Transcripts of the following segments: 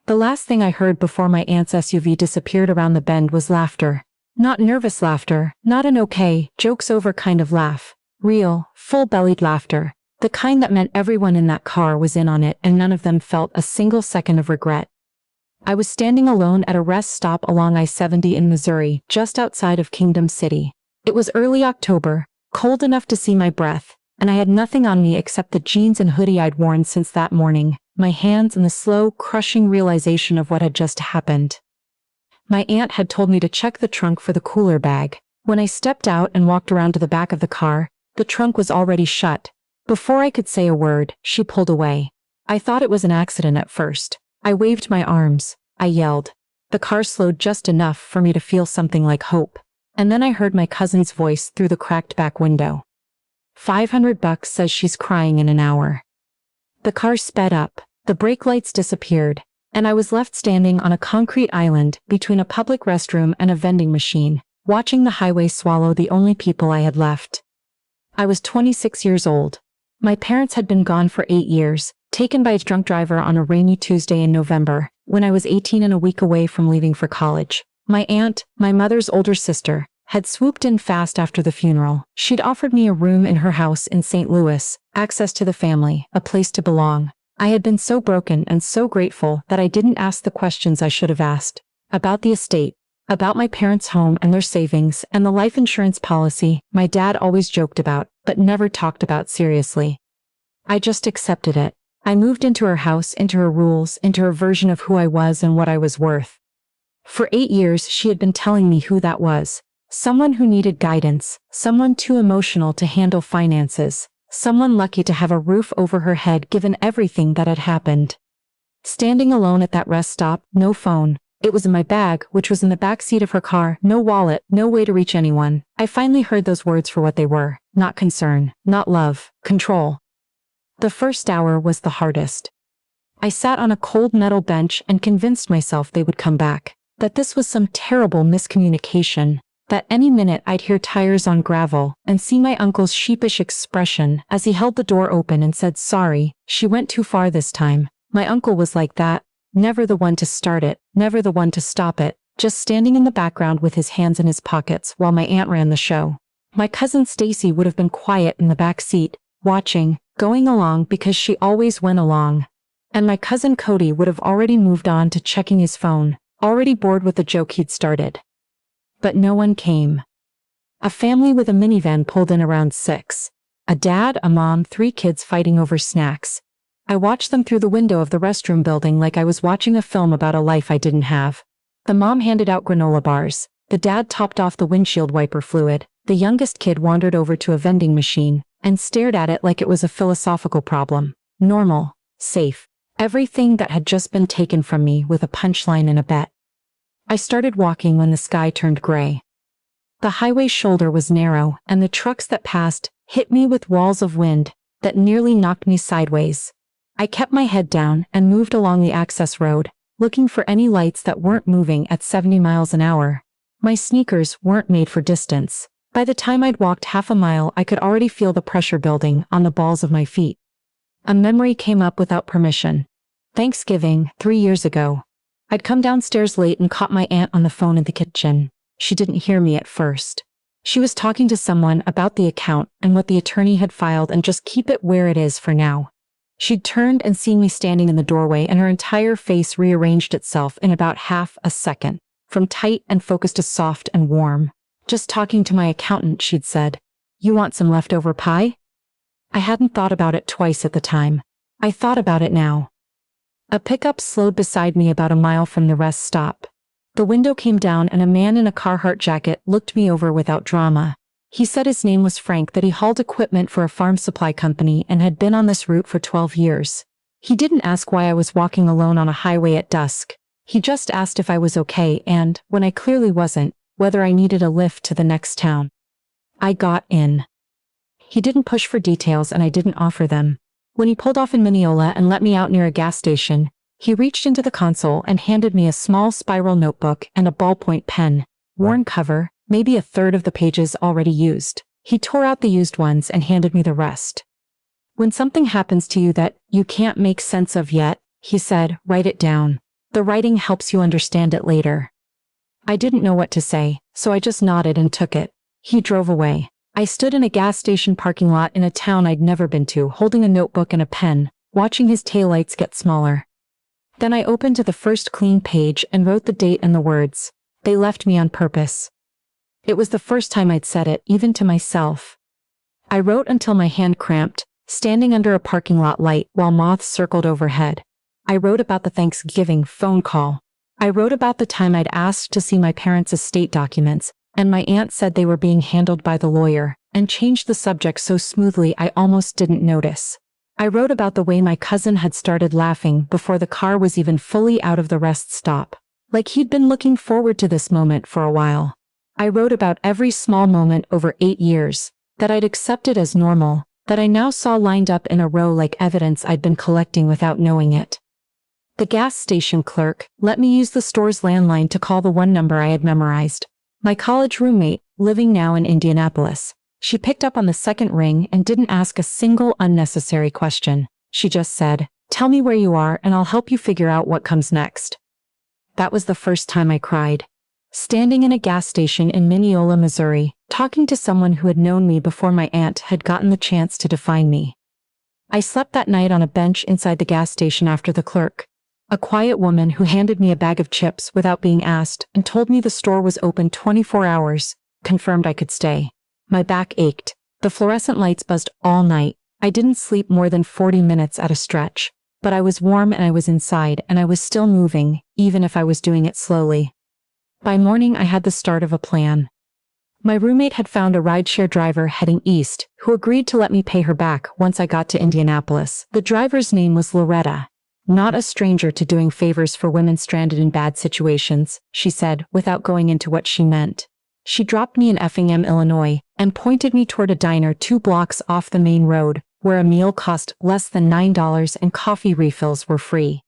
The last thing I heard before my aunt's SUV disappeared around the bend was laughter. Not nervous laughter, not an okay, joke's over kind of laugh. Real, full-bellied laughter. The kind that meant everyone in that car was in on it and none of them felt a single second of regret. I was standing alone at a rest stop along I-70 in Missouri, just outside of Kingdom City. It was early October, cold enough to see my breath, and I had nothing on me except the jeans and hoodie I'd worn since that morning, my hands in the slow, crushing realization of what had just happened. My aunt had told me to check the trunk for the cooler bag. When I stepped out and walked around to the back of the car, the trunk was already shut. Before I could say a word, she pulled away. I thought it was an accident at first. I waved my arms. I yelled. The car slowed just enough for me to feel something like hope. And then I heard my cousin's voice through the cracked back window. $500 says she's crying in an hour. The car sped up. The brake lights disappeared, and I was left standing on a concrete island between a public restroom and a vending machine, watching the highway swallow the only people I had left. I was 26 years old. My parents had been gone for 8 years, taken by a drunk driver on a rainy Tuesday in November, when I was 18 and a week away from leaving for college. My aunt, my mother's older sister, had swooped in fast after the funeral. She'd offered me a room in her house in St. Louis, access to the family, a place to belong. I had been so broken and so grateful that I didn't ask the questions I should have asked. About the estate, about my parents' home and their savings, and the life insurance policy my dad always joked about, but never talked about seriously. I just accepted it. I moved into her house, into her rules, into her version of who I was and what I was worth. For 8 years she had been telling me who that was. Someone who needed guidance, someone too emotional to handle finances, someone lucky to have a roof over her head given everything that had happened. Standing alone at that rest stop, no phone. It was in my bag, which was in the back seat of her car, no wallet, no way to reach anyone. I finally heard those words for what they were. Not concern, not love, control. The first hour was the hardest. I sat on a cold metal bench and convinced myself they would come back, that this was some terrible miscommunication, that any minute I'd hear tires on gravel and see my uncle's sheepish expression as he held the door open and said sorry, she went too far this time. My uncle was like that, never the one to start it, never the one to stop it, just standing in the background with his hands in his pockets while my aunt ran the show. My cousin Stacy would have been quiet in the back seat, watching, going along because she always went along. And my cousin Cody would have already moved on to checking his phone, already bored with the joke he'd started. But no one came. A family with a minivan pulled in around 6. A dad, a mom, 3 kids fighting over snacks. I watched them through the window of the restroom building like I was watching a film about a life I didn't have. The mom handed out granola bars. The dad topped off the windshield wiper fluid. The youngest kid wandered over to a vending machine and stared at it like it was a philosophical problem. Normal, safe, everything that had just been taken from me with a punchline and a bet. I started walking when the sky turned gray. The highway shoulder was narrow, and the trucks that passed hit me with walls of wind that nearly knocked me sideways. I kept my head down and moved along the access road, looking for any lights that weren't moving at 70 miles an hour. My sneakers weren't made for distance. By the time I'd walked half a mile, I could already feel the pressure building on the balls of my feet. A memory came up without permission. Thanksgiving, 3 years ago. I'd come downstairs late and caught my aunt on the phone in the kitchen. She didn't hear me at first. She was talking to someone about the account and what the attorney had filed and just keep it where it is for now. She'd turned and seen me standing in the doorway and her entire face rearranged itself in about half a second, from tight and focused to soft and warm. Just talking to my accountant, she'd said. You want some leftover pie? I hadn't thought about it twice at the time. I thought about it now. A pickup slowed beside me about a mile from the rest stop. The window came down and a man in a Carhartt jacket looked me over without drama. He said his name was Frank, that he hauled equipment for a farm supply company and had been on this route for 12 years. He didn't ask why I was walking alone on a highway at dusk. He just asked if I was okay and, when I clearly wasn't, whether I needed a lift to the next town. I got in. He didn't push for details and I didn't offer them. When he pulled off in Mineola and let me out near a gas station, he reached into the console and handed me a small spiral notebook and a ballpoint pen. Worn cover, maybe a third of the pages already used. He tore out the used ones and handed me the rest. When something happens to you that you can't make sense of yet, he said, write it down. The writing helps you understand it later." I didn't know what to say, so I just nodded and took it. He drove away. I stood in a gas station parking lot in a town I'd never been to, holding a notebook and a pen, watching his taillights get smaller. Then I opened to the first clean page and wrote the date and the words. They left me on purpose. It was the first time I'd said it, even to myself. I wrote until my hand cramped, standing under a parking lot light while moths circled overhead. I wrote about the Thanksgiving phone call. I wrote about the time I'd asked to see my parents' estate documents, and my aunt said they were being handled by the lawyer, and changed the subject so smoothly I almost didn't notice. I wrote about the way my cousin had started laughing before the car was even fully out of the rest stop, like he'd been looking forward to this moment for a while. I wrote about every small moment over 8 years, that I'd accepted as normal, that I now saw lined up in a row like evidence I'd been collecting without knowing it. The gas station clerk let me use the store's landline to call the one number I had memorized. My college roommate, living now in Indianapolis. She picked up on the second ring and didn't ask a single unnecessary question. She just said, "Tell me where you are and I'll help you figure out what comes next." That was the first time I cried. Standing in a gas station in Mineola, Missouri, talking to someone who had known me before my aunt had gotten the chance to define me. I slept that night on a bench inside the gas station after the clerk. A quiet woman who handed me a bag of chips without being asked and told me the store was open 24 hours, confirmed I could stay. My back ached. The fluorescent lights buzzed all night. I didn't sleep more than 40 minutes at a stretch. But I was warm and I was inside and I was still moving, even if I was doing it slowly. By morning I had the start of a plan. My roommate had found a rideshare driver heading east, who agreed to let me pay her back once I got to Indianapolis. The driver's name was Loretta. Not a stranger to doing favors for women stranded in bad situations, she said, without going into what she meant. She dropped me in Effingham, Illinois, and pointed me toward a diner 2 blocks off the main road, where a meal cost less than $9 and coffee refills were free.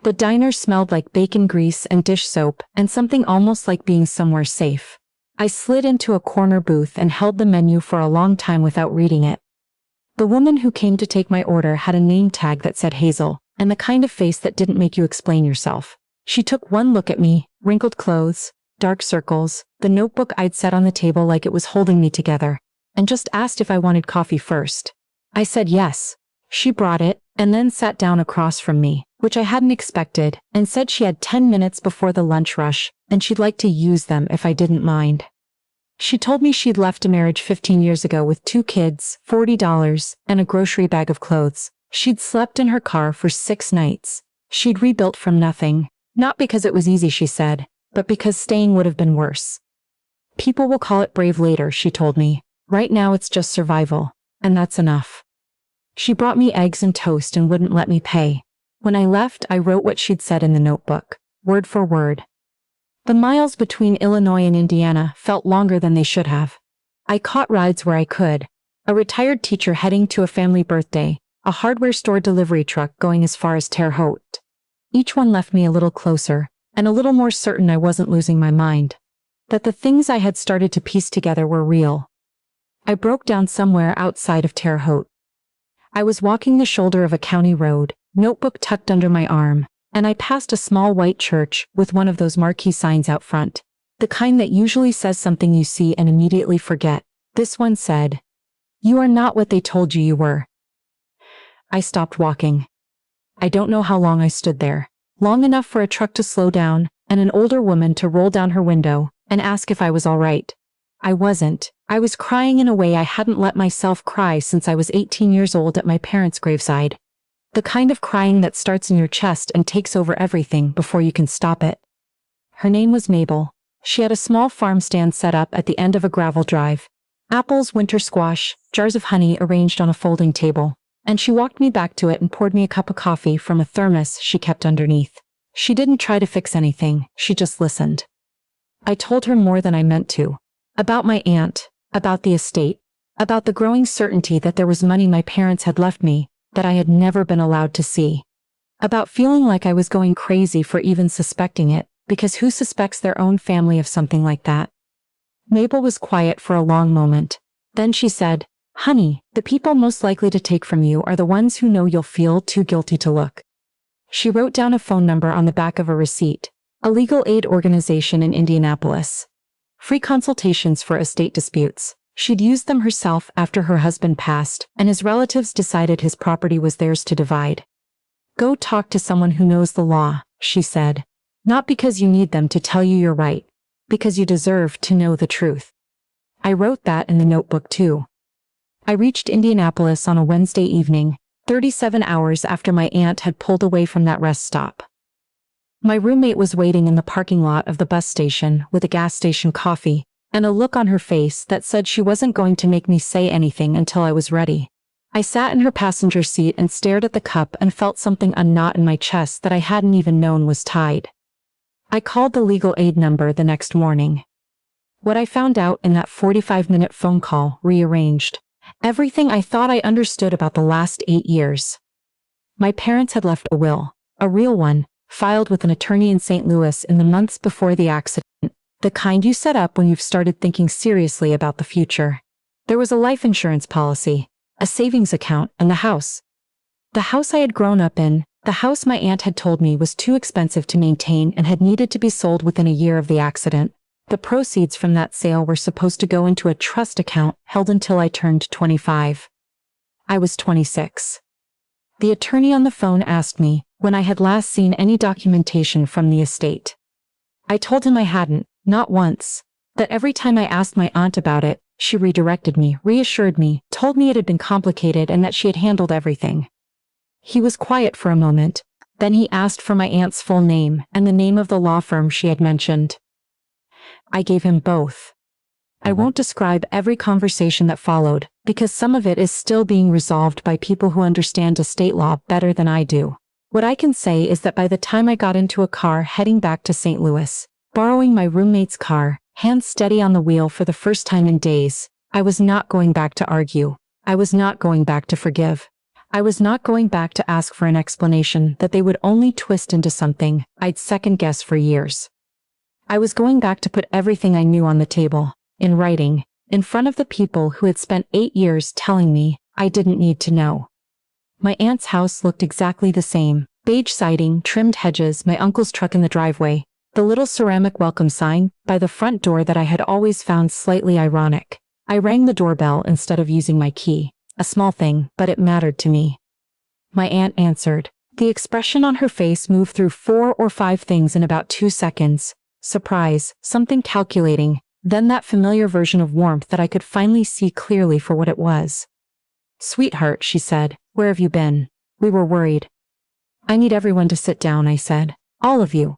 The diner smelled like bacon grease and dish soap, and something almost like being somewhere safe. I slid into a corner booth and held the menu for a long time without reading it. The woman who came to take my order had a name tag that said Hazel, and the kind of face that didn't make you explain yourself. She took one look at me, wrinkled clothes, dark circles, the notebook I'd set on the table like it was holding me together, and just asked if I wanted coffee first. I said yes. She brought it, and then sat down across from me, which I hadn't expected, and said she had 10 minutes before the lunch rush, and she'd like to use them if I didn't mind. She told me she'd left a marriage 15 years ago with 2 kids, $40, and a grocery bag of clothes. She'd slept in her car for 6 nights. She'd rebuilt from nothing, not because it was easy, she said, but because staying would have been worse. People will call it brave later, she told me. Right now it's just survival, and that's enough. She brought me eggs and toast and wouldn't let me pay. When I left, I wrote what she'd said in the notebook, word for word. The miles between Illinois and Indiana felt longer than they should have. I caught rides where I could. A retired teacher heading to a family birthday, a hardware store delivery truck going as far as Terre Haute. Each one left me a little closer, and a little more certain I wasn't losing my mind. That the things I had started to piece together were real. I broke down somewhere outside of Terre Haute. I was walking the shoulder of a county road, notebook tucked under my arm, and I passed a small white church with one of those marquee signs out front. The kind that usually says something you see and immediately forget. This one said, "You are not what they told you you were." I stopped walking. I don't know how long I stood there. Long enough for a truck to slow down, and an older woman to roll down her window and ask if I was all right. I wasn't. I was crying in a way I hadn't let myself cry since I was 18 years old at my parents' graveside. The kind of crying that starts in your chest and takes over everything before you can stop it. Her name was Mabel. She had a small farm stand set up at the end of a gravel drive. Apples, winter squash, jars of honey arranged on a folding table. And she walked me back to it and poured me a cup of coffee from a thermos she kept underneath. She didn't try to fix anything, she just listened. I told her more than I meant to. About my aunt, about the estate, about the growing certainty that there was money my parents had left me, that I had never been allowed to see. About feeling like I was going crazy for even suspecting it, because who suspects their own family of something like that? Mabel was quiet for a long moment. Then she said, "Honey, the people most likely to take from you are the ones who know you'll feel too guilty to look." She wrote down a phone number on the back of a receipt. A legal aid organization in Indianapolis. Free consultations for estate disputes. She'd used them herself after her husband passed, and his relatives decided his property was theirs to divide. Go talk to someone who knows the law, she said. Not because you need them to tell you you're right, because you deserve to know the truth. I wrote that in the notebook too. I reached Indianapolis on a Wednesday evening, 37 hours after my aunt had pulled away from that rest stop. My roommate was waiting in the parking lot of the bus station with a gas station coffee and a look on her face that said she wasn't going to make me say anything until I was ready. I sat in her passenger seat and stared at the cup and felt something unknot in my chest that I hadn't even known was tied. I called the legal aid number the next morning. What I found out in that 45-minute phone call rearranged everything I thought I understood about the last 8 years. My parents had left a will, a real one, filed with an attorney in St. Louis in the months before the accident, the kind you set up when you've started thinking seriously about the future. There was a life insurance policy, a savings account, and the house. The house I had grown up in, the house my aunt had told me was too expensive to maintain and had needed to be sold within a year of the accident. The proceeds from that sale were supposed to go into a trust account held until I turned 25. I was 26. The attorney on the phone asked me when I had last seen any documentation from the estate. I told him I hadn't, not once, that every time I asked my aunt about it, she redirected me, reassured me, told me it had been complicated and that she had handled everything. He was quiet for a moment, then he asked for my aunt's full name and the name of the law firm she had mentioned. I gave him both. I won't describe every conversation that followed, because some of it is still being resolved by people who understand estate law better than I do. What I can say is that by the time I got into a car heading back to St. Louis, borrowing my roommate's car, hands steady on the wheel for the first time in days, I was not going back to argue. I was not going back to forgive. I was not going back to ask for an explanation that they would only twist into something I'd second guess for years. I was going back to put everything I knew on the table, in writing, in front of the people who had spent 8 years telling me I didn't need to know. My aunt's house looked exactly the same, beige siding, trimmed hedges, my uncle's truck in the driveway, the little ceramic welcome sign by the front door that I had always found slightly ironic. I rang the doorbell instead of using my key, a small thing, but it mattered to me. My aunt answered. The expression on her face moved through 4 or 5 things in about 2 seconds. Surprise, something calculating, then that familiar version of warmth that I could finally see clearly for what it was. Sweetheart, she said, where have you been? We were worried. I need everyone to sit down, I said. All of you.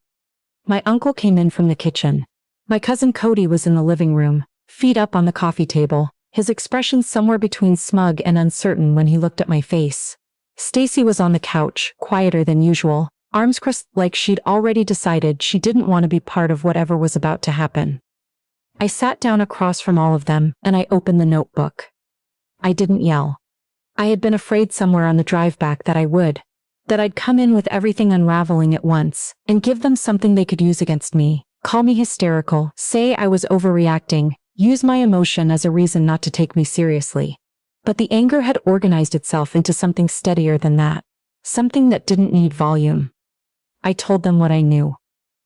My uncle came in from the kitchen. My cousin Cody was in the living room, feet up on the coffee table, his expression somewhere between smug and uncertain when he looked at my face. Stacy was on the couch, quieter than usual, arms crossed like she'd already decided she didn't want to be part of whatever was about to happen. I sat down across from all of them, and I opened the notebook. I didn't yell. I had been afraid somewhere on the drive back that I'd come in with everything unraveling at once, and give them something they could use against me, call me hysterical, say I was overreacting, use my emotion as a reason not to take me seriously. But the anger had organized itself into something steadier than that, something that didn't need volume. I told them what I knew.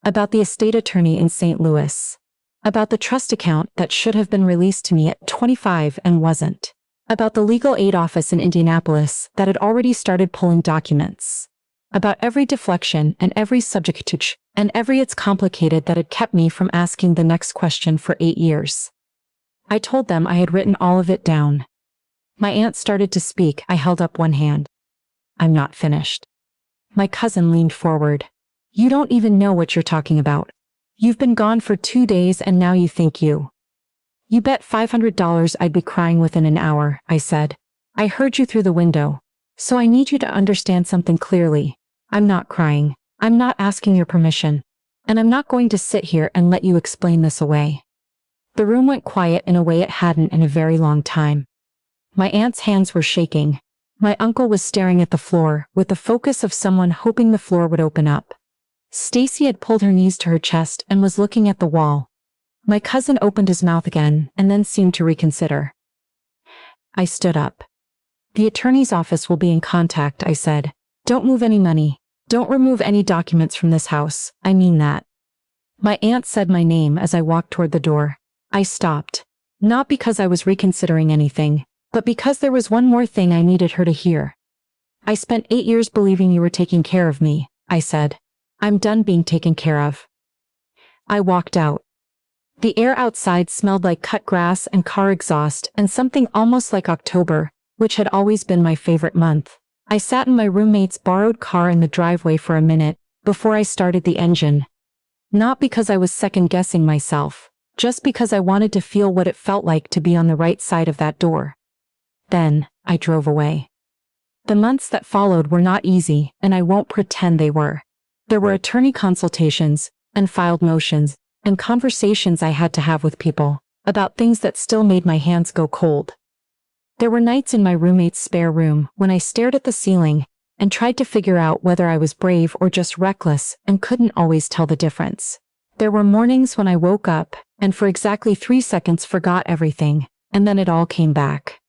About the estate attorney in St. Louis. About the trust account that should have been released to me at 25 and wasn't. About the legal aid office in Indianapolis that had already started pulling documents. About every deflection and every subterfuge, and every it's complicated that had kept me from asking the next question for 8 years. I told them I had written all of it down. My aunt started to speak. I held up one hand. I'm not finished. My cousin leaned forward. You don't even know what you're talking about. You've been gone for 2 days and now you think you bet $500 I'd be crying within an hour, I said. I heard you through the window. So I need you to understand something clearly. I'm not crying. I'm not asking your permission. And I'm not going to sit here and let you explain this away. The room went quiet in a way it hadn't in a very long time. My aunt's hands were shaking. My uncle was staring at the floor with the focus of someone hoping the floor would open up. Stacy had pulled her knees to her chest and was looking at the wall. My cousin opened his mouth again and then seemed to reconsider. I stood up. The attorney's office will be in contact, I said. Don't move any money. Don't remove any documents from this house, I mean that. My aunt said my name as I walked toward the door. I stopped. Not because I was reconsidering anything, but because there was one more thing I needed her to hear. I spent 8 years believing you were taking care of me, I said. I'm done being taken care of. I walked out. The air outside smelled like cut grass and car exhaust and something almost like October, which had always been my favorite month. I sat in my roommate's borrowed car in the driveway for a minute before I started the engine. Not because I was second-guessing myself, just because I wanted to feel what it felt like to be on the right side of that door. Then, I drove away. The months that followed were not easy, and I won't pretend they were. There were attorney consultations, and filed motions, and conversations I had to have with people about things that still made my hands go cold. There were nights in my roommate's spare room when I stared at the ceiling and tried to figure out whether I was brave or just reckless and couldn't always tell the difference. There were mornings when I woke up and for exactly 3 seconds forgot everything, and then it all came back.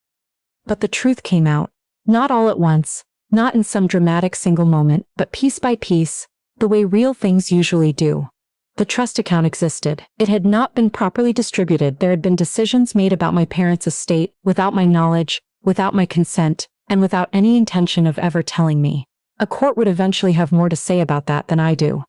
But the truth came out. Not all at once, not in some dramatic single moment, but piece by piece, the way real things usually do. The trust account existed. It had not been properly distributed. There had been decisions made about my parents' estate, without my knowledge, without my consent, and without any intention of ever telling me. A court would eventually have more to say about that than I do.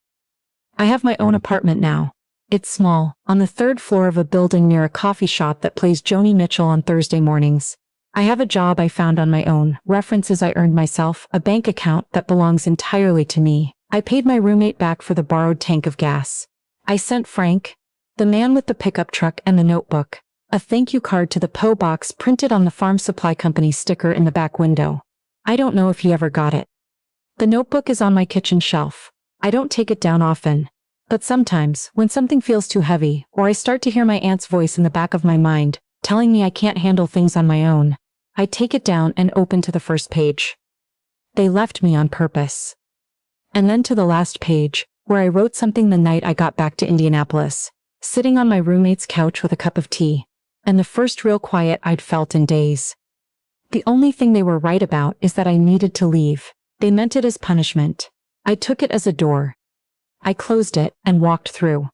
I have my own apartment now. It's small, on the 3rd floor of a building near a coffee shop that plays Joni Mitchell on Thursday mornings. I have a job I found on my own, references I earned myself, a bank account that belongs entirely to me. I paid my roommate back for the borrowed tank of gas. I sent Frank, the man with the pickup truck and the notebook, a thank you card to the P.O. box printed on the farm supply company sticker in the back window. I don't know if he ever got it. The notebook is on my kitchen shelf. I don't take it down often. But sometimes, when something feels too heavy, or I start to hear my aunt's voice in the back of my mind, telling me I can't handle things on my own, I take it down and open to the first page. They left me on purpose. And then to the last page, where I wrote something the night I got back to Indianapolis, sitting on my roommate's couch with a cup of tea, and the first real quiet I'd felt in days. The only thing they were right about is that I needed to leave. They meant it as punishment. I took it as a door. I closed it and walked through.